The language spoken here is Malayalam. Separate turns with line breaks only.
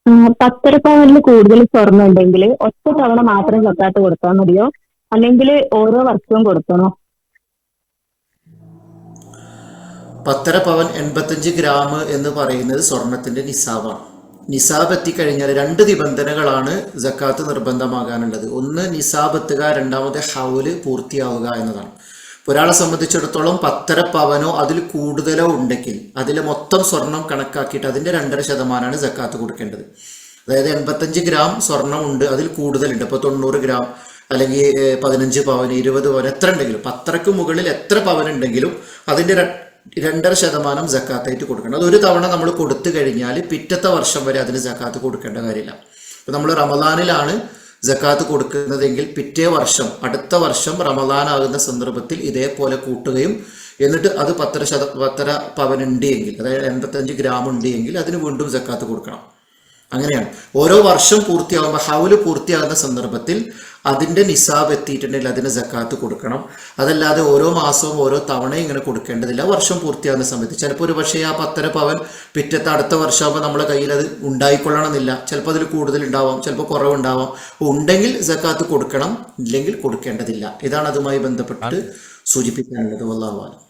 10.5 പവനിൽ കൂടുതൽ സ്വർണ്ണം ഉണ്ടെങ്കിൽ ഒറ്റ തവണ മാത്രം സക്കാത്ത് കൊടുത്താൽ മതിയോ? അല്ലെങ്കിൽ ഓരോ വർഷവും കൊടുക്കണോ?
10.5 പവൻ 85 ഗ്രാം എന്ന് പറയുന്നത് സ്വർണത്തിന്റെ നിസാബാണ്. നിസാബ് എത്തിക്കഴിഞ്ഞാൽ രണ്ട് നിബന്ധനകളാണ് ജക്കാത്ത് നിർബന്ധമാകാനുള്ളത്. ഒന്ന് നിസാബ് എത്തുക, രണ്ടാമത്തെ ഹൗല് പൂർത്തിയാവുക എന്നതാണ്. ഒരാളെ സംബന്ധിച്ചിടത്തോളം 10.5 പവനോ അതിൽ കൂടുതലോ ഉണ്ടെങ്കിൽ അതിൽ മൊത്തം സ്വർണം കണക്കാക്കിയിട്ട് അതിന്റെ 2.5% ജക്കാത്ത് കൊടുക്കേണ്ടത്. അതായത് 85 ഗ്രാം സ്വർണം ഉണ്ട്, അതിൽ കൂടുതലുണ്ട്, ഇപ്പോൾ 90 ഗ്രാം അല്ലെങ്കിൽ 15 പവൻ 20 പവൻ എത്ര ഉണ്ടെങ്കിലും 10ക്ക് മുകളിൽ എത്ര പവൻ ഉണ്ടെങ്കിലും അതിന്റെ 2.5% ജക്കാത്തായിട്ട് കൊടുക്കണം. അത് ഒരു തവണ നമ്മൾ കൊടുത്തു കഴിഞ്ഞാൽ പിറ്റത്തെ വർഷം വരെ അതിന് ജക്കാത്ത് കൊടുക്കേണ്ട കാര്യമില്ല. ഇപ്പം നമ്മൾ റമദാനിലാണ് ജക്കാത്ത് കൊടുക്കുന്നതെങ്കിൽ പിറ്റേ വർഷം അടുത്ത വർഷം റമദാൻ ആകുന്ന സന്ദർഭത്തിൽ ഇതേപോലെ കൂട്ടുകയും എന്നിട്ട് അത് 10.5 പവൻ ഉണ്ട് എങ്കിൽ, അതായത് 85 ഗ്രാം ഉണ്ട് എങ്കിൽ അതിന് വീണ്ടും ജക്കാത്ത് കൊടുക്കണം. അങ്ങനെയാണ് ഓരോ വർഷം പൂർത്തിയാകുമ്പോൾ ഹൗല് പൂർത്തിയാകുന്ന സന്ദർഭത്തിൽ അതിന്റെ നിസാബ് എത്തിയിട്ടുണ്ടെങ്കിൽ അതിന് ജക്കാത്ത് കൊടുക്കണം. അതല്ലാതെ ഓരോ മാസവും ഓരോ തവണയും ഇങ്ങനെ കൊടുക്കേണ്ടതില്ല. വർഷം പൂർത്തിയാകുന്ന സമയത്ത് ചിലപ്പോൾ ഒരു പക്ഷേ ആ 10.5 പവൻ പിറ്റത്തെ അടുത്ത വർഷമാകുമ്പോൾ നമ്മളെ കയ്യിൽ അത് ഉണ്ടായിക്കൊള്ളണമെന്നില്ല. ചിലപ്പോൾ അതിൽ കൂടുതൽ ഉണ്ടാവാം, ചിലപ്പോൾ കുറവുണ്ടാവാം. ഉണ്ടെങ്കിൽ ജക്കാത്ത് കൊടുക്കണം, ഇല്ലെങ്കിൽ കൊടുക്കേണ്ടതില്ല. ഇതാണ് അതുമായി ബന്ധപ്പെട്ട് സൂചിപ്പിക്കാനുള്ളത്. വല്ലാഹു അലം.